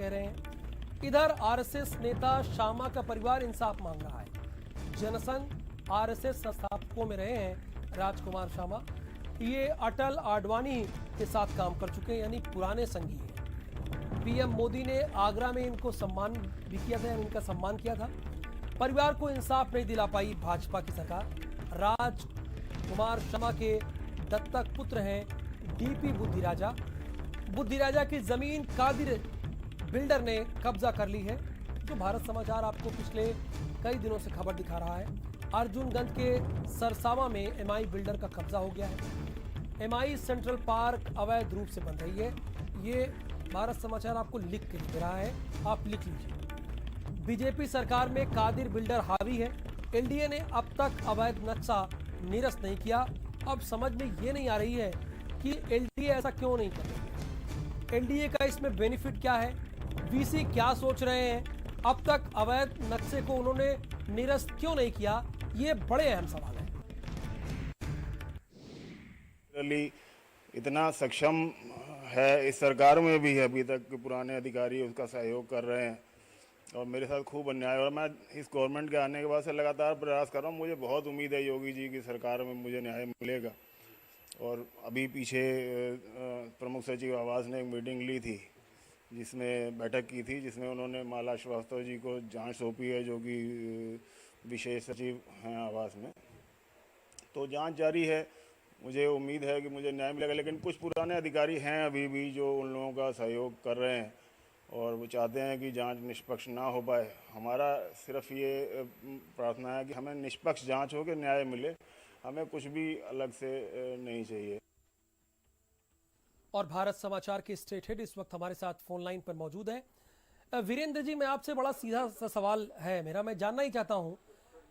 कह रहे हैं। इधर आरएसएस नेता शामा का परिवार इंसाफ मांग रहा है। जनसंघ आरएसएस संस्थापकों में रहे हैं राजकुमार शामा। ये अटल आडवाणी के साथ काम कर चुके हैं, यानी पुराने संगी हैं। पीएम मोदी ने आगरा में इनको सम्मान भी किया था, यानी इनका सम्मान किया था। परिवार को इंसाफ नहीं दिला पाई भाजपा की सरकार। राजकुमार शर्मा के दत्तक पुत्र हैं डीपी बुद्धिराजा। बुद्धिराजा की जमीन कादिर बिल्डर ने कब्जा कर ली है। जो भारत समाचार आपको पिछले कई दिनों से खबर दिखा रहा है, अर्जुनगंज के सरसावा में एमआई बिल्डर का कब्जा हो गया है। एमआई सेंट्रल पार्क अवैध रूप से बन रही है। ये भारत समाचार आपको लिख के दे रहा है, आप लिख लीजिए। बीजेपी सरकार में कादिर बिल्डर हावी है। एलडीए ने अब तक अवैध नक्शा निरस्त नहीं किया। अब समझ में ये नहीं आ रही है कि एलडीए ऐसा क्यों नहीं कर रही है। एलडीए का इसमें बेनिफिट क्या है, वीसी क्या सोच रहे हैं, अब तक अवैध नक्शे को उन्होंने निरस्त क्यों नहीं किया, ये बड़े अहम सवाल है। इतना सक्षम है इस सरकार में भी है, अभी तक पुराने अधिकारी उसका सहयोग कर रहे हैं और मेरे साथ खूब अन्याय। और मैं इस गवर्नमेंट के आने के बाद से लगातार प्रयास कर रहा हूँ। मुझे बहुत उम्मीद है योगी जी की सरकार में मुझे न्याय मिलेगा। और अभी पीछे प्रमुख सचिव आवास ने एक मीटिंग ली थी, जिसमें बैठक की थी, जिसमें उन्होंने माला श्रीवास्तव जी को जांच सौंपी है, जो कि विशेष सचिव हैं आवास में। तो जांच जारी है। मुझे उम्मीद है कि मुझे न्याय मिलेगा। लेकिन कुछ पुराने अधिकारी हैं अभी भी जो उन लोगों का सहयोग कर रहे हैं और वो चाहते हैं कि जांच निष्पक्ष ना हो पाए। हमारा सिर्फ ये प्रार्थना है कि हमें निष्पक्ष जांच हो के न्याय मिले, हमें कुछ भी अलग से नहीं चाहिए। और भारत समाचार के स्टेट हेड इस वक्त हमारे साथ फोन लाइन पर मौजूद है। वीरेंद्र जी, मैं आपसे बड़ा सीधा सा सवाल है मेरा, मैं जानना ही चाहता हूं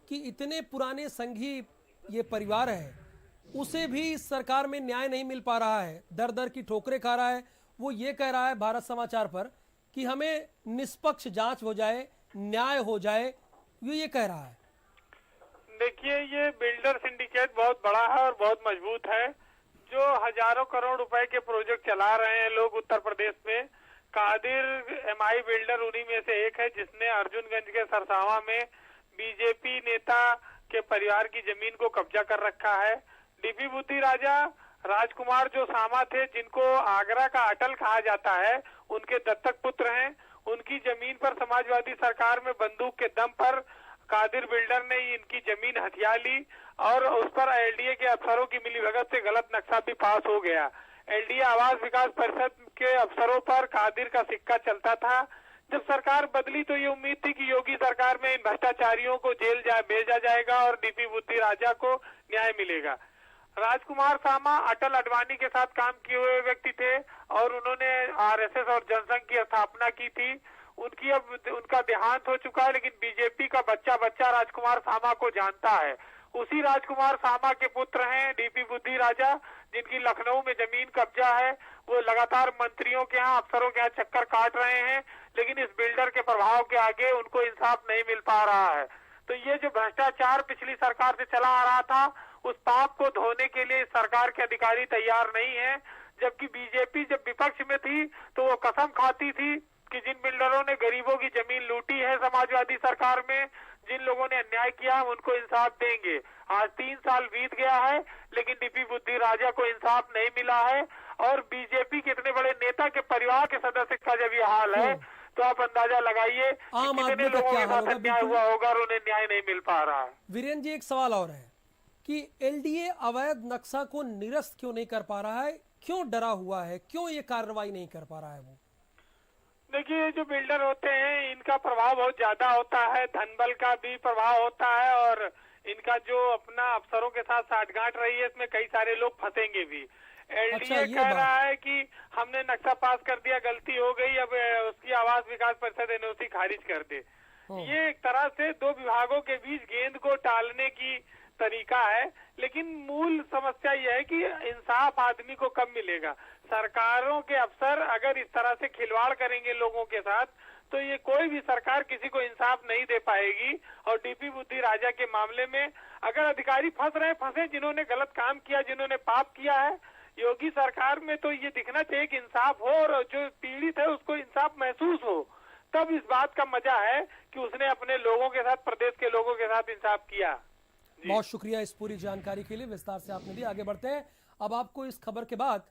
कि इतने पुराने संघी ये परिवार है, उसे भी इस सरकार में न्याय नहीं मिल पा रहा है, दर दर की ठोकरें खा रहा है। वो ये कह रहा है भारत समाचार पर कि हमें निष्पक्ष जांच हो जाए, न्याय हो जाए, ये कह रहा है। देखिए, ये बिल्डर सिंडिकेट बहुत बड़ा है और बहुत मजबूत है, जो हजारों करोड़ रुपए के प्रोजेक्ट चला रहे हैं लोग उत्तर प्रदेश में। कादिर एमआई बिल्डर उन्हीं में से एक है, जिसने अर्जुनगंज के सरसावा में बीजेपी नेता के परिवार की जमीन को कब्जा कर रखा है। डीपी बुद्धिराजा राजकुमार जो सामा थे, जिनको आगरा का अटल कहा जाता है, उनके दत्तक पुत्र हैं। उनकी जमीन पर समाजवादी सरकार में बंदूक के दम पर कादिर बिल्डर ने इनकी जमीन हथिया ली और उस पर एलडीए के अफसरों की मिलीभगत से गलत नक्शा भी पास हो गया। एलडीए आवास विकास परिषद के अफसरों पर कादिर का सिक्का चलता था। जब सरकार बदली तो ये उम्मीद थी कि योगी सरकार में इन भ्रष्टाचारियों को जेल भेजा जाएगा और डीपी बुद्धिराजा को न्याय मिलेगा। राजकुमार सामा अटल आडवाणी के साथ काम किए हुए व्यक्ति थे और उन्होंने आरएसएस और जनसंघ की स्थापना की थी। उनका देहांत हो चुका है, लेकिन बीजेपी का बच्चा राजकुमार सामा को जानता है। उसी राजकुमार सामा के पुत्र हैं डीपी बुद्धिराजा, जिनकी लखनऊ में जमीन कब्जा है। वो लगातार मंत्रियों के यहाँ, अफसरों के यहाँ चक्कर काट रहे हैं, लेकिन इस बिल्डर के प्रभाव के आगे उनको इंसाफ नहीं मिल पा रहा है। तो ये जो भ्रष्टाचार पिछली सरकार से चला आ रहा था, उस पाप को धोने के लिए सरकार के अधिकारी तैयार नहीं है। जबकि बीजेपी जब विपक्ष में थी तो वो कसम खाती थी कि जिन बिल्डरों ने गरीबों की जमीन लूटी है समाजवादी सरकार में, जिन लोगों ने अन्याय किया, हम उनको इंसाफ देंगे। आज 3 साल बीत गया है, लेकिन डीपी बुद्धिराजा को इंसाफ नहीं मिला है। और बीजेपी के इतने बड़े नेता के परिवार के सदस्य का जब ये हाल है, तो आप अंदाजा लगाइए कितने लोगों के साथ अन्याय हुआ होगा और उन्हें न्याय नहीं मिल पा रहा है। वीरेंद्र जी, एक सवाल और है कि एलडीए अवैध नक्शा को निरस्त क्यों नहीं कर पा रहा है, क्यों डरा हुआ है, क्यों ये कार्रवाई नहीं कर पा रहा है? वो देखिए, जो बिल्डर होते हैं इनका प्रभाव बहुत ज्यादा होता है, धन बल का भी प्रभाव होता है और इनका जो अपना अफसरों के साथ साठगांठ रही है, इसमें कई सारे लोग फंसेंगे भी। एलडीए कह रहा है कि हमने नक्शा पास कर दिया, गलती हो गई, अब उसकी आवास विकास परिषद एनओसी खारिज कर दे। ये एक तरह से दो विभागों के बीच गेंद को टालने की तरीका है, लेकिन मूल समस्या यह है कि इंसाफ आदमी को कब मिलेगा। सरकारों के अफसर अगर इस तरह से खिलवाड़ करेंगे लोगों के साथ, तो ये कोई भी सरकार किसी को इंसाफ नहीं दे पाएगी। और डीपी बुद्धिराजा के मामले में अगर अधिकारी फंस रहे, फंसे, जिन्होंने गलत काम किया, जिन्होंने पाप किया है, योगी सरकार में तो ये दिखना चाहिए कि इंसाफ हो और जो पीड़ित है उसको इंसाफ महसूस हो, तब इस बात का मजा है कि उसने अपने लोगों के साथ, प्रदेश के लोगों के साथ इंसाफ किया। बहुत शुक्रिया इस पूरी जानकारी के लिए, विस्तार से आपने दी। आगे बढ़ते हैं। अब आपको इस खबर के बाद